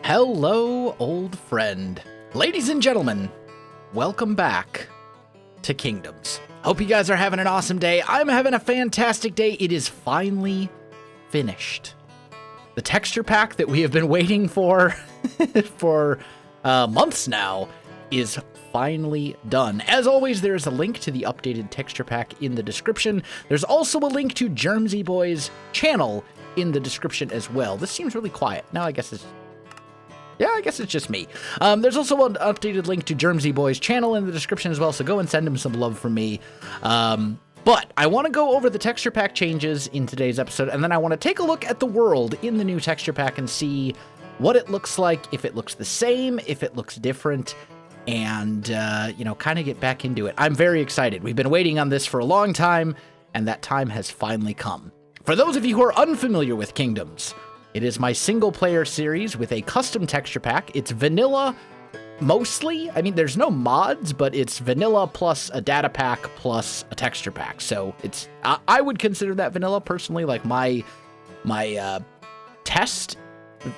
Hello, old friend. Ladies and gentlemen, welcome back to Kingdoms. Hope you guys are having an awesome day. I'm having a fantastic day. It is finally finished. The texture pack that we have been waiting for for months now is finally done. As always, there's a link to the updated texture pack in the description. There's also a link to Jermsyboy's channel in the description as well. This seems really quiet. Now I guess it's just me. There's also an updated link to Jermsyboy's channel in the description as well, so go and send him some love from me. But I want to go over the texture pack changes in today's episode, and then I want to take a look at the world in the new texture pack and see what it looks like, if it looks the same, if it looks different, and, kind of get back into it. I'm very excited. We've been waiting on this for a long time, and that time has finally come. For those of you who are unfamiliar with Kingdoms, it is my single-player series with a custom texture pack. It's vanilla, mostly. I mean, there's no mods, but it's vanilla plus a data pack plus a texture pack. So it's I would consider that vanilla, personally. Like, my test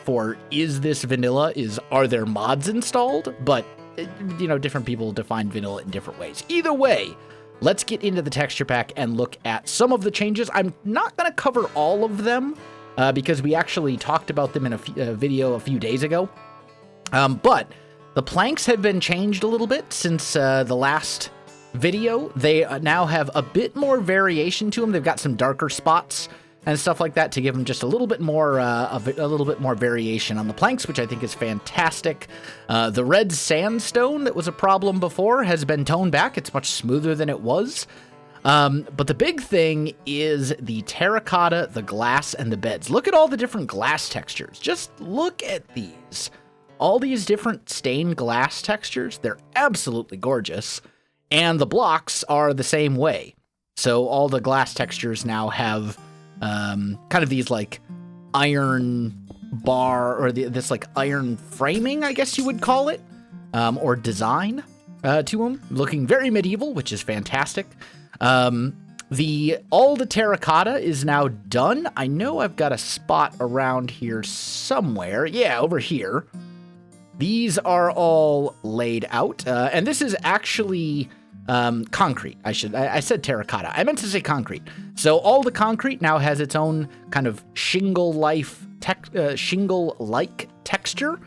for is this vanilla is, are there mods installed? But, different people define vanilla in different ways. Either way, let's get into the texture pack and look at some of the changes. I'm not going to cover all of them, because we actually talked about them in a video a few days ago. But the planks have been changed a little bit since the last video. They now have a bit more variation to them. They've got some darker spots and stuff like that to give them just a little bit more variation on the planks, which I think is fantastic. The red sandstone that was a problem before has been toned back. It's much smoother than it was. But the big thing is the terracotta, the glass, and the beds. Look at all the different glass textures. Just look at these. All these different stained glass textures. They're absolutely gorgeous. And the blocks are the same way. So all the glass textures now have kind of these like iron bar, or this like iron framing, I guess you would call it, or design to them. Looking very medieval, which is fantastic. All the terracotta is now done. I know I've got a spot around here somewhere. Yeah, over here. These are all laid out, and this is actually concrete. I said terracotta. I meant to say concrete. So all the concrete now has its own kind of shingle-like texture,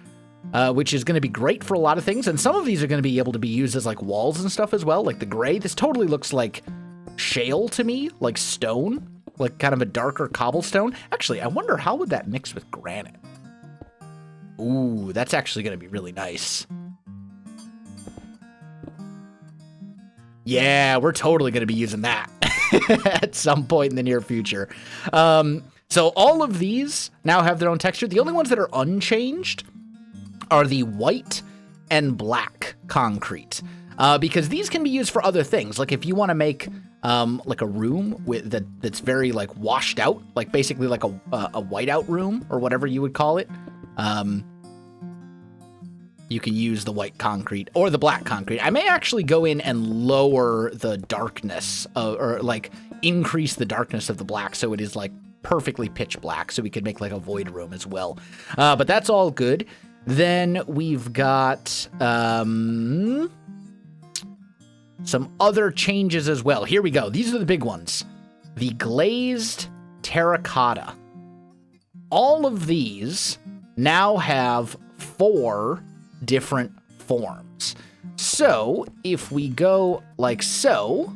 which is going to be great for a lot of things. And some of these are going to be able to be used as like walls and stuff as well, like the gray. This totally looks like shale to me, like stone, like kind of a darker cobblestone. Actually, I wonder how would that mix with granite? Ooh, that's actually going to be really nice. Yeah, we're totally going to be using that at some point in the near future. So all of these now have their own texture. The only ones that are unchanged are the white and black concrete, because these can be used for other things. Like if you want to make like a room with that's very like washed out, like basically like a whiteout room or whatever you would call it. You can use the white concrete or the black concrete. I may actually go in and lower the darkness or like increase the darkness of the black so it is like perfectly pitch black, so we could make like a void room as well. But that's all good. Then we've got some other changes as well. Here we go. These are the big ones. The glazed terracotta. All of these now have 4 different forms. So if we go like so,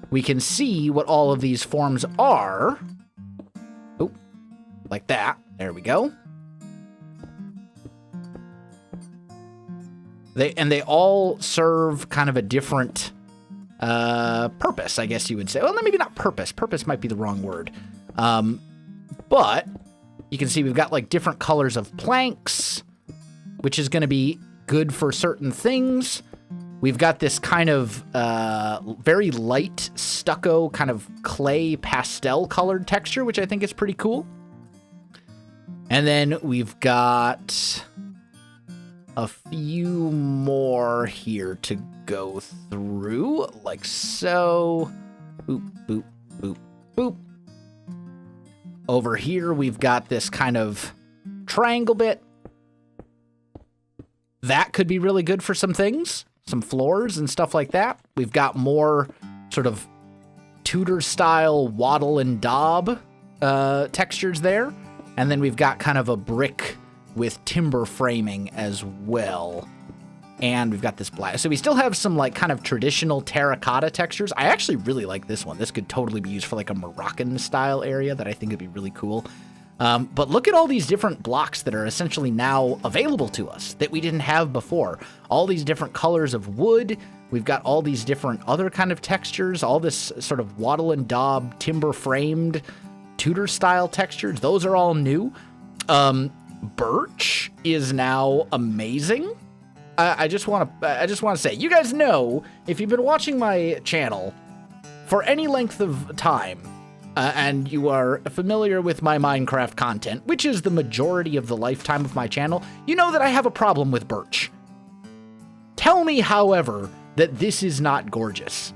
we can see what all of these forms are. Oh, like that. There we go. They all serve kind of a different purpose, I guess you would say. Well, maybe not purpose. Purpose might be the wrong word. But you can see we've got like different colors of planks, which is going to be good for certain things. We've got this kind of very light stucco kind of clay pastel colored texture, which I think is pretty cool. And then we've got a few more here to go through, like so. Boop, boop, boop, boop. Over here, we've got this kind of triangle bit. That could be really good for some things, some floors and stuff like that. We've got more sort of Tudor-style wattle and daub textures there. And then we've got kind of a brick with timber framing as well. And we've got this black. So we still have some like kind of traditional terracotta textures. I actually really like this one. This could totally be used for like a Moroccan style area that I think would be really cool. But look at all these different blocks that are essentially now available to us that we didn't have before. All these different colors of wood. We've got all these different other kind of textures, all this sort of wattle and daub, timber framed, Tudor style textures. Those are all new. Birch is now amazing. I just want to say, you guys know, if you've been watching my channel for any length of time, and you are familiar with my Minecraft content, which is the majority of the lifetime of my channel, you know that I have a problem with birch. Tell me, however, that this is not gorgeous.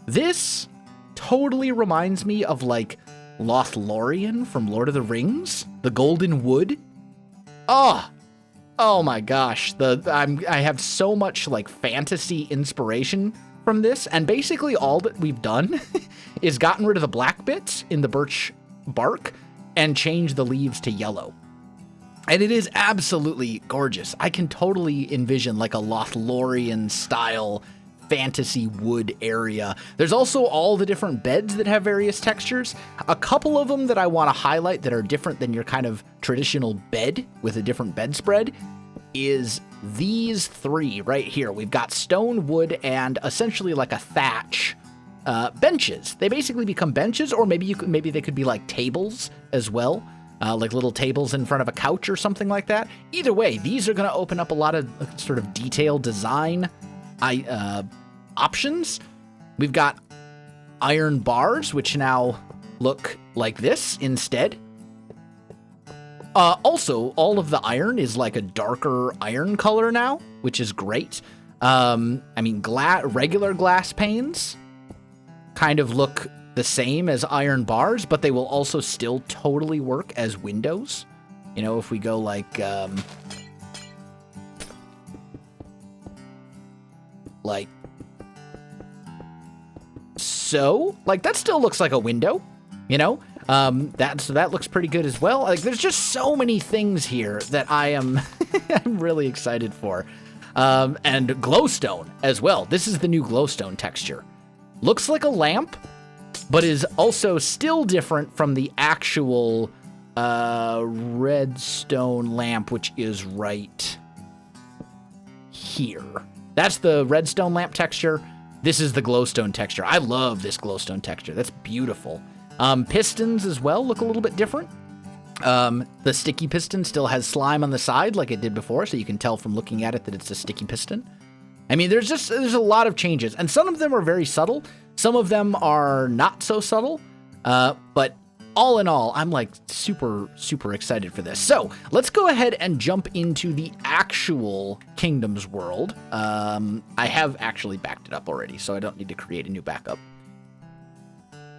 This totally reminds me of, like, Lothlorien from Lord of the Rings, the Golden Wood. Oh my gosh, I have so much like fantasy inspiration from this, and basically all that we've done is gotten rid of the black bits in the birch bark and changed the leaves to yellow. And it is absolutely gorgeous. I can totally envision like a Lothlorien style fantasy wood area. There's also all the different beds that have various textures. A couple of them that I want to highlight that are different than your kind of traditional bed with a different bedspread is these three right here. We've got stone, wood, and essentially like a thatch benches. They basically become benches, or maybe they could be like tables as well, like little tables in front of a couch or something like that. Either way, these are going to open up a lot of sort of detailed design options. We've got iron bars, which now look like this instead. Also, all of the iron is like a darker iron color now, which is great. I mean, regular glass panes kind of look the same as iron bars, but they will also still totally work as windows. You know, if we go like so, like that still looks like a window, you know? That looks pretty good as well. Like, there's just so many things here that I am I'm really excited for. And glowstone as well. This is the new glowstone texture. Looks like a lamp, but is also still different from the actual redstone lamp, which is right here. That's the redstone lamp texture. This is the glowstone texture. I love this glowstone texture. That's beautiful. Pistons as well look a little bit different. The sticky piston still has slime on the side like it did before, so you can tell from looking at it that it's a sticky piston. I mean, there's a lot of changes, and some of them are very subtle. Some of them are not so subtle, but all in all, I'm like super, super excited for this. So let's go ahead and jump into the actual Kingdoms world. I have actually backed it up already, so I don't need to create a new backup.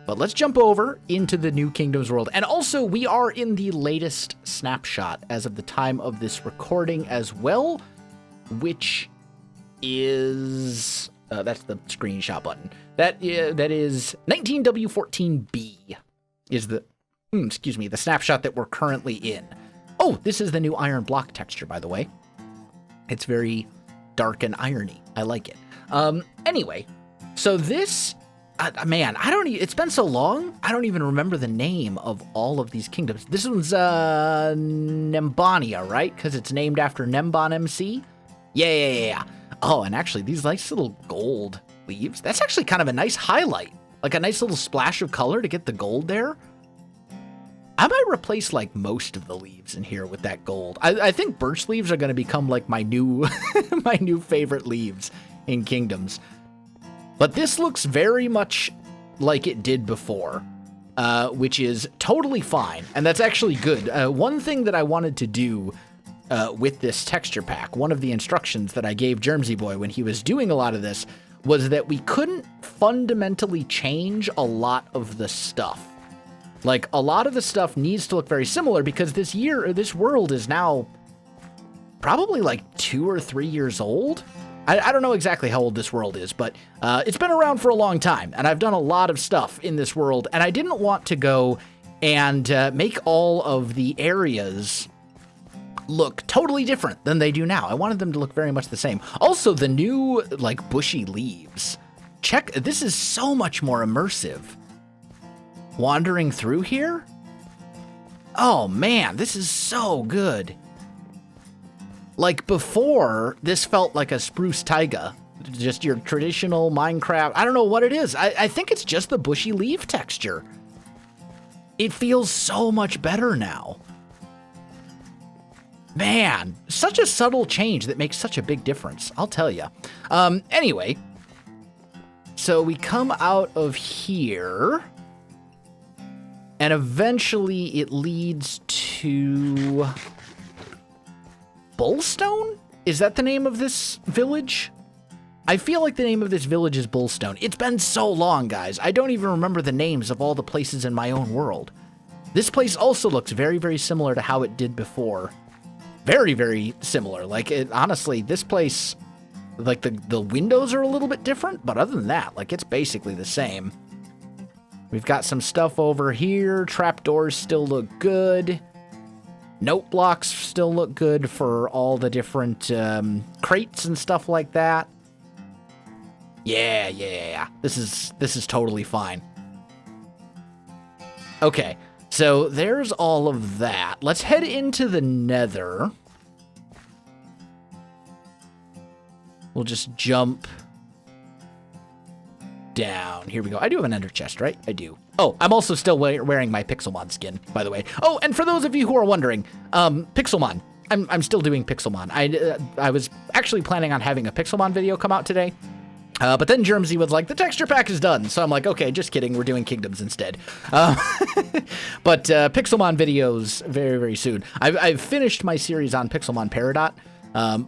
But let's jump over into the new Kingdoms world. And also, we are in the latest snapshot as of the time of this recording as well, which is... that's the screenshot button. That is 19W14B is the... the snapshot that we're currently in. Oh, this is the new iron block texture, by the way. It's very dark and irony. I like it. Anyway, so this... man, it's been so long, I don't even remember the name of all of these kingdoms. This one's, Nembania, right? Because it's named after Nembon MC? Yeah. Oh, and actually, these nice little gold leaves, that's actually kind of a nice highlight. Like a nice little splash of color to get the gold there. I might replace, like, most of the leaves in here with that gold. I think birch leaves are going to become, like, my new, my new favorite leaves in Kingdoms. But this looks very much like it did before, which is totally fine, and that's actually good. One thing that I wanted to do with this texture pack, one of the instructions that I gave Jermsyboy when he was doing a lot of this, was that we couldn't fundamentally change a lot of the stuff. Like, a lot of the stuff needs to look very similar because this world is now probably like 2 or 3 years old. I don't know exactly how old this world is, but it's been around for a long time, and I've done a lot of stuff in this world, and I didn't want to go and make all of the areas look totally different than they do now. I wanted them to look very much the same. Also, the new, like, bushy leaves. Check, this is so much more immersive. Wandering through here? Oh man, this is so good. Like before, this felt like a spruce taiga. Just your traditional Minecraft. I don't know what it is. I think it's just the bushy leaf texture. It feels so much better now. Man, such a subtle change that makes such a big difference, I'll tell you. Anyway, so we come out of here, and eventually it leads to Bullstone? Is that the name of this village? I feel like the name of this village is Bullstone. It's been so long, guys. I don't even remember the names of all the places in my own world. This place also looks very, very similar to how it did before. Very, very similar. Like, honestly, this place, like, the windows are a little bit different, but other than that, like, it's basically the same. We've got some stuff over here. Trapdoors still look good. Note blocks still look good for all the different crates and stuff like that. Yeah. This is totally fine. Okay, so there's all of that. Let's head into the Nether. We'll just jump down. Here we go. I do have an ender chest, right? I do. Oh, I'm also still wearing my Pixelmon skin, by the way. Oh, and for those of you who are wondering, Pixelmon. I'm still doing Pixelmon. I was actually planning on having a Pixelmon video come out today. But then Jermsy was like, the texture pack is done. So I'm like, okay, just kidding. We're doing Kingdoms instead. But Pixelmon videos very, very soon. I've finished my series on Pixelmon Peridot.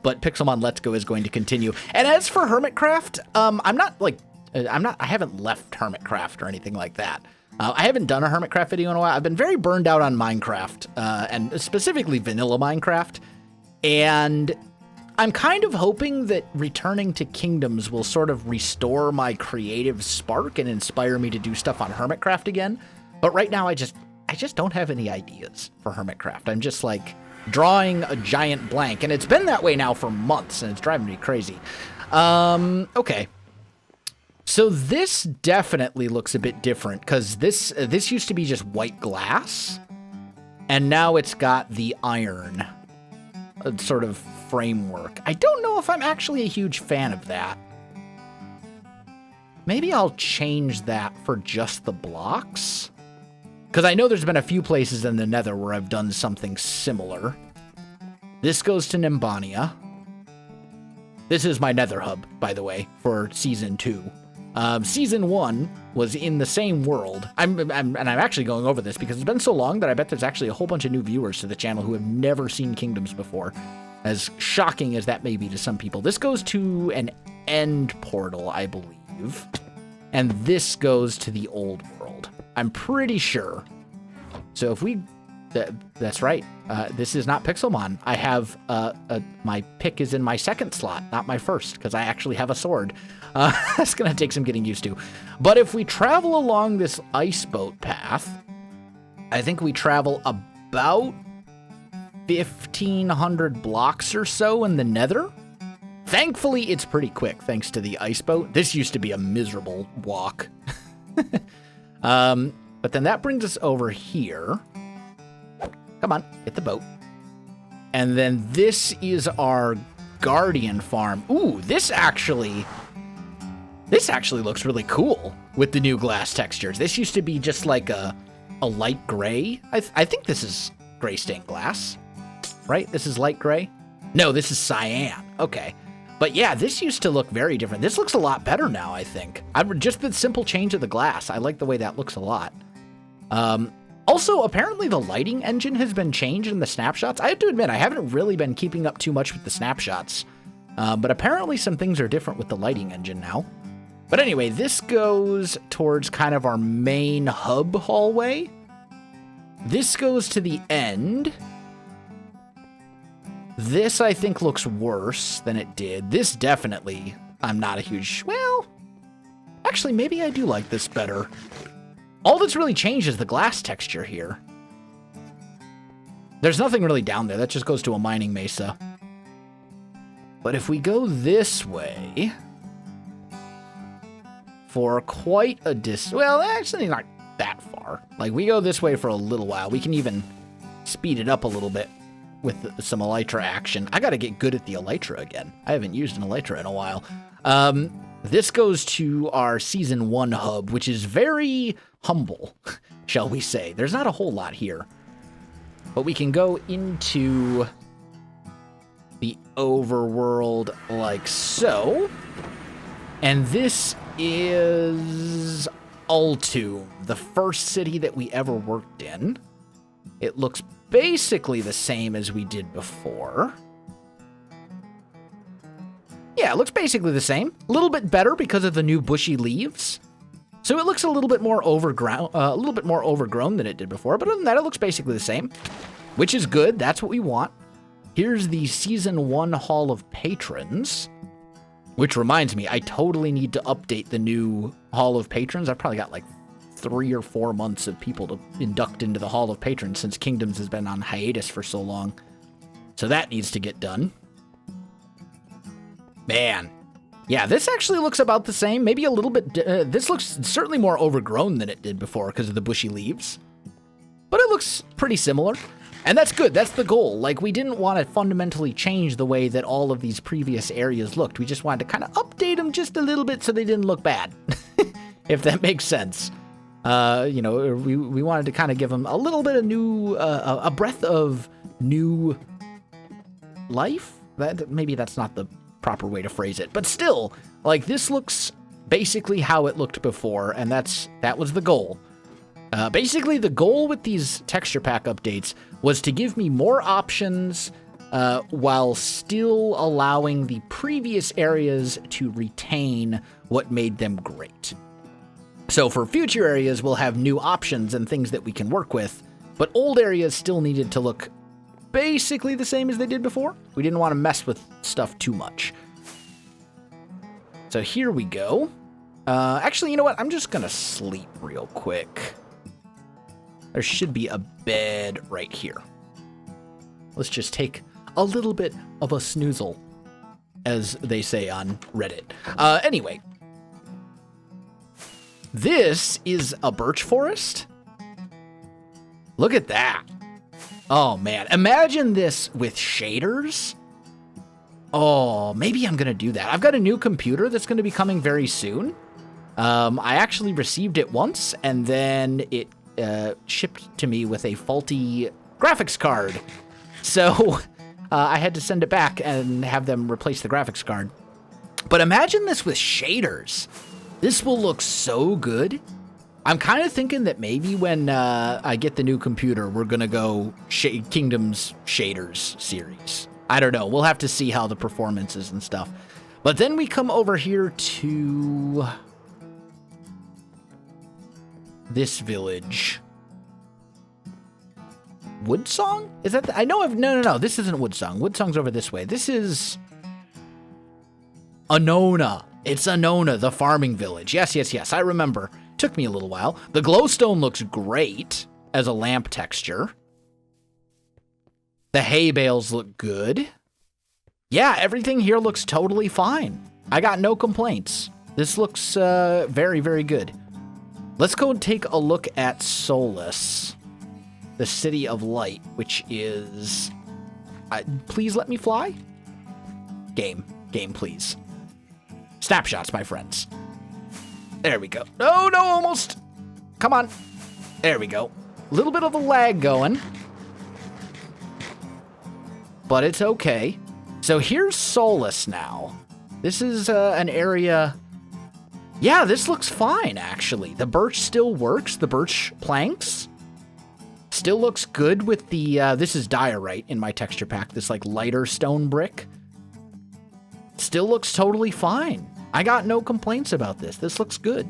But Pixelmon Let's Go is going to continue. And as for Hermitcraft, I haven't left Hermitcraft or anything like that. I haven't done a Hermitcraft video in a while. I've been very burned out on Minecraft, and specifically vanilla Minecraft. And I'm kind of hoping that returning to Kingdoms will sort of restore my creative spark and inspire me to do stuff on Hermitcraft again. But right now, I just don't have any ideas for Hermitcraft. I'm just like drawing a giant blank, and it's been that way now for months, and it's driving me crazy. Okay. So this definitely looks a bit different, because this used to be just white glass, and now it's got the iron sort of framework. I don't know if I'm actually a huge fan of that. Maybe I'll change that for just the blocks, because I know there's been a few places in the Nether where I've done something similar. This goes to Nimbania. This is my Nether hub, by the way, for Season 2. Season 1 was in the same world. I'm actually going over this because it's been so long that I bet there's actually a whole bunch of new viewers to the channel who have never seen Kingdoms before. As shocking as that may be to some people. This goes to an end portal, I believe. And this goes to the old world. I'm pretty sure. So if we... that's right. This is not Pixelmon. I have my pick is in my second slot, not my first, because I actually have a sword. That's going to take some getting used to. But if we travel along this ice boat path, I think we travel about 1,500 blocks or so in the Nether. Thankfully, it's pretty quick, thanks to the ice boat. This used to be a miserable walk. But then that brings us over here. Come on, hit the boat. And then this is our Guardian farm. Ooh, this actually looks really cool with the new glass textures. This used to be just like a light gray. I think this is gray stained glass, right? This is light gray? No, this is cyan. Okay. But yeah, this used to look very different. This looks a lot better now, I think. Just the simple change of the glass. I like the way that looks a lot. Also, apparently the lighting engine has been changed in the snapshots. I have to admit, I haven't really been keeping up too much with the snapshots. But apparently some things are different with the lighting engine now. But anyway, this goes towards kind of our main hub hallway. This goes to the end. This, I think, looks worse than it did. This definitely, I'm not a huge... Well, actually, maybe I do like this better. All that's really changed is the glass texture here. There's nothing really down there. That just goes to a mining mesa. But if we go this way... For quite a distance... Well, actually not that far. Like, we go this way for a little while. We can even speed it up a little bit with some elytra action. I gotta get good at the elytra again. I haven't used an elytra in a while. This goes to our Season 1 hub, which is very humble, shall we say. There's not a whole lot here. But we can go into the overworld like so. And this is Altum, the first city that we ever worked in. It looks basically the same as we did before. Yeah, it looks basically the same. A little bit better because of the new bushy leaves. So it looks a little bit more overgrown than it did before, but other than that, it looks basically the same, which is good. That's what we want. Here's the Season 1 Hall of Patrons, which reminds me, I totally need to update the new Hall of Patrons. I've probably got like 3 or 4 months of people to induct into the Hall of Patrons since Kingdoms has been on hiatus for so long. So that needs to get done. Man. Yeah, this actually looks about the same. Maybe a little bit... this looks certainly more overgrown than it did before because of the bushy leaves. But it looks pretty similar. And that's good. That's the goal. Like, we didn't want to fundamentally change the way that all of these previous areas looked. We just wanted to kind of update them just a little bit so they didn't look bad. If that makes sense. You know, we wanted to kind of give them a little bit of new... a breath of new life? Maybe that's not the proper way to phrase it. But still, like, this looks basically how it looked before, and that was the goal. Basically, the goal with these texture pack updates was to give me more options while still allowing the previous areas to retain what made them great. So for future areas, we'll have new options and things that we can work with, but old areas still needed to look basically the same as they did before. We didn't want to mess with stuff too much. So here we go. Actually, you know what? I'm just going to sleep real quick. There should be a bed right here. Let's just take a little bit of a snoozle, as they say on Reddit. Anyway, this is a birch forest. Look at that. Oh, man. Imagine this with shaders. Oh, maybe I'm going to do that. I've got a new computer that's going to be coming very soon. I actually received it once, and then it shipped to me with a faulty graphics card. So I had to send it back and have them replace the graphics card. But imagine this with shaders. This will look so good. I'm kind of thinking that maybe when I get the new computer, we're going to go Kingdoms Shaders series. I don't know. We'll have to see how the performance is and stuff. But then we come over here to this village. Woodssong? Is that I know no. This isn't Woodssong. Woodsong's over this way. This is Anona. It's Anona, the farming village. Yes. I remember. Took me a little while. The glowstone looks great as a lamp texture. The hay bales look good. Yeah, everything here looks totally fine. I got no complaints. This looks very, very good. Let's go and take a look at Soulless, the City of Light, which is... please let me fly? Game, please. Snapshots, my friends. There we go. No, almost. Come on. There we go. A little bit of a lag going. But it's okay. So here's Soulless now. This is an area... Yeah, this looks fine, actually. The birch still works. The birch planks still looks good with the... this is diorite in my texture pack. This, like, lighter stone brick. Still looks totally fine. I got no complaints about this. This looks good.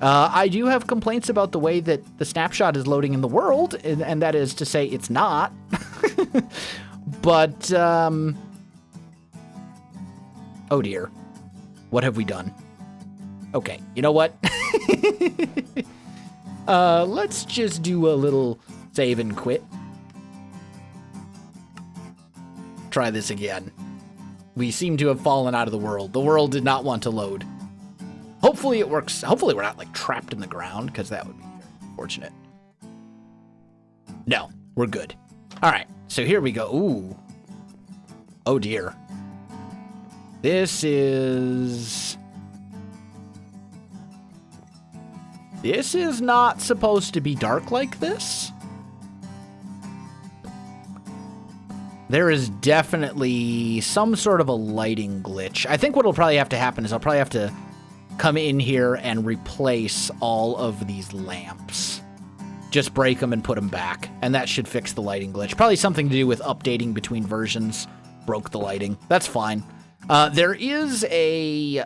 I do have complaints about the way that the snapshot is loading in the world, and that is to say it's not. But, oh dear. What have we done? Okay, you know what? Let's just do a little save and quit. Try this again. We seem to have fallen out of the world. The world did not want to load. Hopefully it works. Hopefully we're not like trapped in the ground, because that would be very unfortunate. No, we're good. All right, so here we go. Ooh. Oh dear. This is not supposed to be dark like this. There is definitely some sort of a lighting glitch. I think what will probably have to happen is I'll probably have to come in here and replace all of these lamps. Just break them and put them back, and that should fix the lighting glitch. Probably something to do with updating between versions. Broke the lighting. That's fine. There is a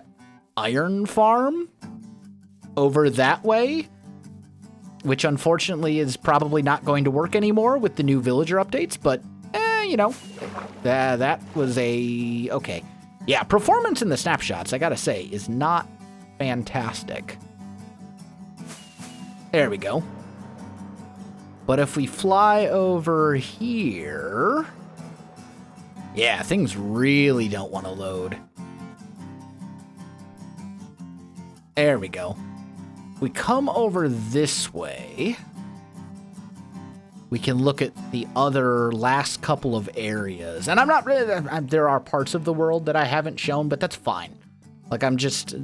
iron farm over that way, which unfortunately is probably not going to work anymore with the new villager updates, but, you know, that was a... okay. Yeah, performance in the snapshots, I gotta say, is not fantastic. There we go. But if we fly over here... yeah, things really don't want to load. There we go. We come over this way. We can look at the other last couple of areas. And I'm not really... there are parts of the world that I haven't shown, but that's fine. Like, I'm just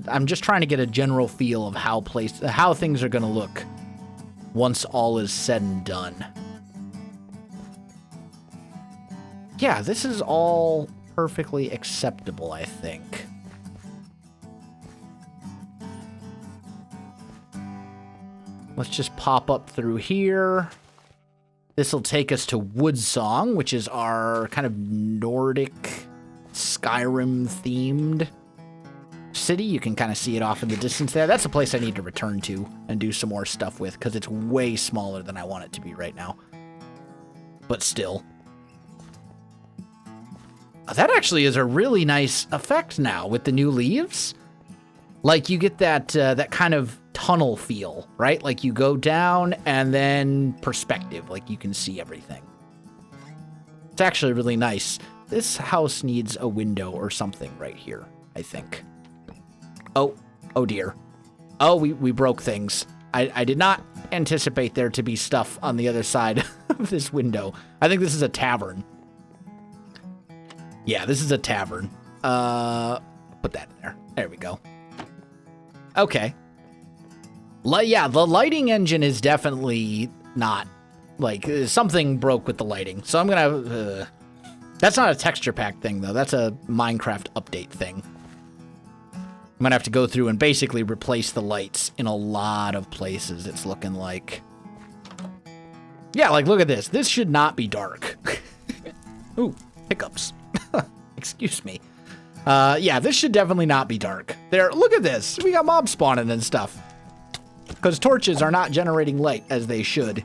trying to get a general feel of how things are going to look once all is said and done. Yeah, this is all perfectly acceptable, I think. Let's just pop up through here. This will take us to Woodssong, which is our kind of Nordic Skyrim-themed city. You can kind of see it off in the distance there. That's a place I need to return to and do some more stuff with, because it's way smaller than I want it to be right now. But still. That actually is a really nice effect now with the new leaves. Like, you get that that kind of tunnel feel, right? Like, you go down and then perspective, like you can see everything. It's actually really nice. This house needs a window or something right here, I think. Oh dear. Oh, we broke things. I did not anticipate there to be stuff on the other side of this window. I think this is a tavern. Yeah, this is a tavern. Put that in there. There we go. Okay. Yeah, the lighting engine is definitely not, like, something broke with the lighting. So I'm gonna, that's not a texture pack thing, though. That's a Minecraft update thing. I'm gonna have to go through and basically replace the lights in a lot of places, it's looking like. Yeah, like, look at this. This should not be dark. Ooh, hiccups. Excuse me. Yeah, this should definitely not be dark. There, look at this. We got mobs spawning and stuff. Because torches are not generating light as they should.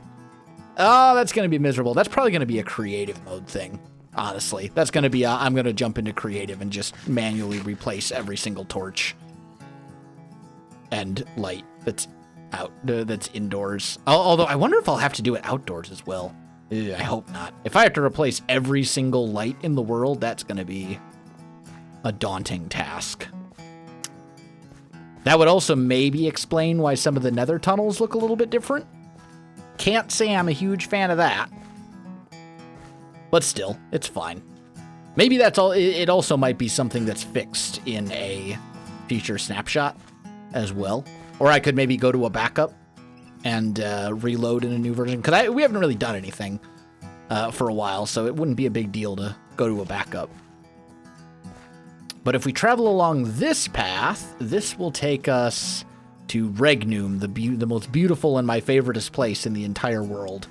Oh, that's going to be miserable. That's probably going to be a creative mode thing, honestly. That's going to be, I'm going to jump into creative and just manually replace every single torch and light that's out, that's indoors. Although, I wonder if I'll have to do it outdoors as well. I hope not. If I have to replace every single light in the world, that's going to be a daunting task. That would also maybe explain why some of the Nether tunnels look a little bit different. Can't say I'm a huge fan of that. But still, it's fine. Maybe that's all. It also might be something that's fixed in a future snapshot as well. Or I could maybe go to a backup and reload in a new version. Because we haven't really done anything for a while, so it wouldn't be a big deal to go to a backup. But if we travel along this path, this will take us to Regnum, the most beautiful and my favoriteest place in the entire world.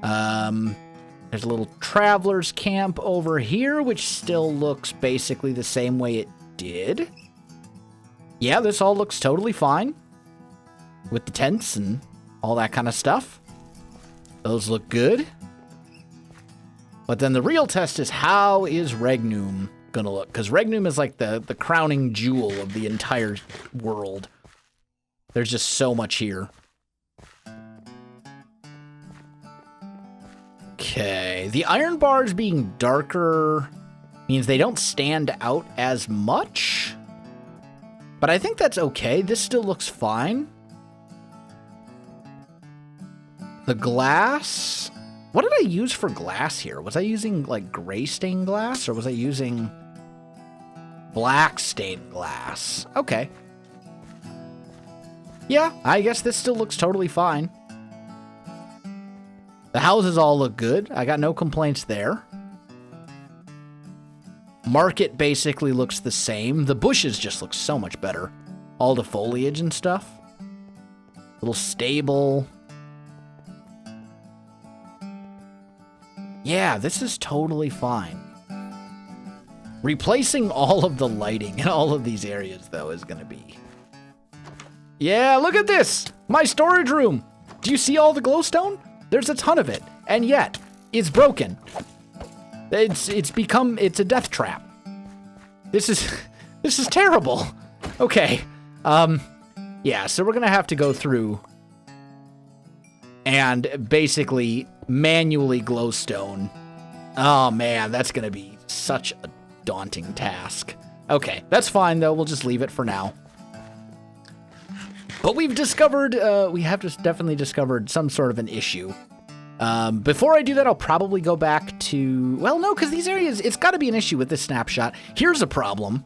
There's a little traveler's camp over here, which still looks basically the same way it did. Yeah, this all looks totally fine. with the tents and all that kind of stuff. Those look good. But then the real test is, how is Regnum gonna look? Because Regnum is like the crowning jewel of the entire world. There's just so much here. Okay, the iron bars being darker means they don't stand out as much. But I think that's okay. This still looks fine. The glass... What did I use for glass here? Was I using, like, gray stained glass? Or was I using black stained glass? Okay. Yeah, I guess this still looks totally fine. The houses all look good. I got no complaints there. Market basically looks the same. The bushes just look so much better. All the foliage and stuff. Little stable. Yeah, this is totally fine. Replacing all of the lighting in all of these areas, though, is going to be... Yeah, look at this! My storage room! Do you see all the glowstone? There's a ton of it, and yet, it's broken. It's a death trap. This is terrible. Okay, yeah, so we're going to have to go through and basically manually glowstone. Oh man, that's gonna be such a daunting task. Okay, that's fine though, we'll just leave it for now. But we've discovered, we have just definitely discovered some sort of an issue. Before I do that, I'll probably go back to, well no, because these areas, it's gotta be an issue with this snapshot. Here's a problem.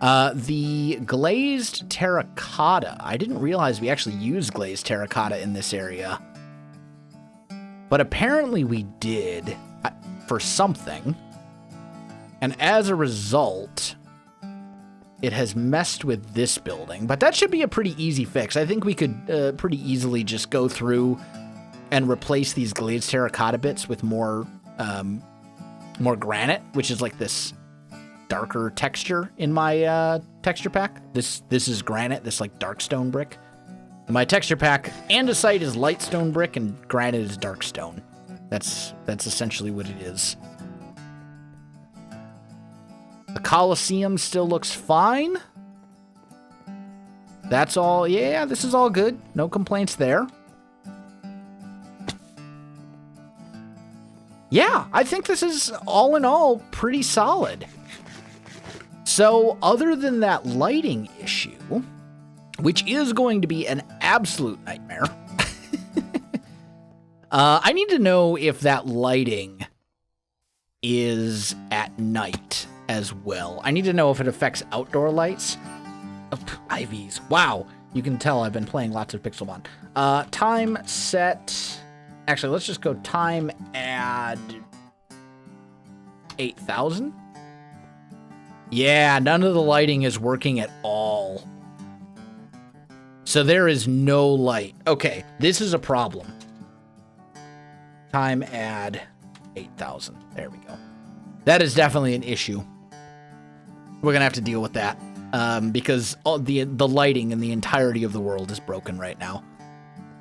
The glazed terracotta. I didn't realize we actually used glazed terracotta in this area. But apparently we did for something. And as a result, it has messed with this building. But that should be a pretty easy fix. I think we could pretty easily just go through and replace these glazed terracotta bits with more granite, which is like this darker texture in my texture pack. This is granite, this like dark stone brick. My texture pack, andesite is light stone brick, and granite is dark stone. That's essentially what it is. The Colosseum still looks fine. That's all, yeah, this is all good. No complaints there. Yeah, I think this is, all in all, pretty solid. So, other than that lighting issue, which is going to be an absolute nightmare. I need to know if that lighting is at night as well. I need to know if it affects outdoor lights. Oh, IVs. Wow. You can tell I've been playing lots of Pixelmon. Time set. Actually, let's just go time add 8,000. Yeah, none of the lighting is working at all. So there is no light. Okay, this is a problem. Time add 8,000. There we go. That is definitely an issue. We're gonna have to deal with that because all the lighting in the entirety of the world is broken right now.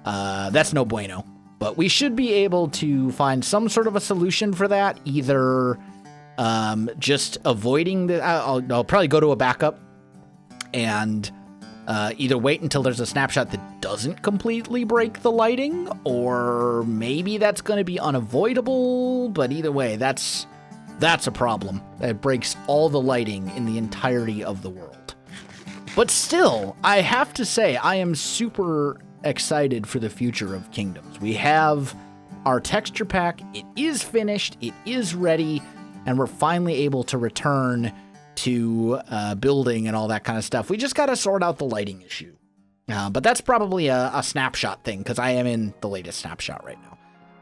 That's no bueno. But we should be able to find some sort of a solution for that. Either just avoiding the... I'll probably go to a backup and either wait until there's a snapshot that doesn't completely break the lighting, or maybe that's going to be unavoidable. But either way, that's a problem. It breaks all the lighting in the entirety of the world. But still, I have to say, I am super excited for the future of Kingdoms. We have our texture pack. It is finished. It is ready. And we're finally able to return to building and all that kind of stuff. We just got to sort out the lighting issue. But that's probably a snapshot thing, because I am in the latest snapshot right now.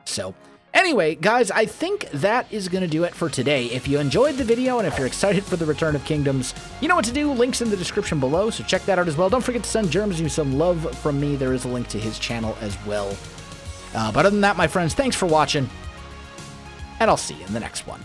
So anyway, guys, I think that is going to do it for today. If you enjoyed the video and if you're excited for the return of Kingdoms, you know what to do. Links in the description below, so check that out as well. Don't forget to send Jermsy some love from me. There is a link to his channel as well. But other than that, my friends, thanks for watching, and I'll see you in the next one.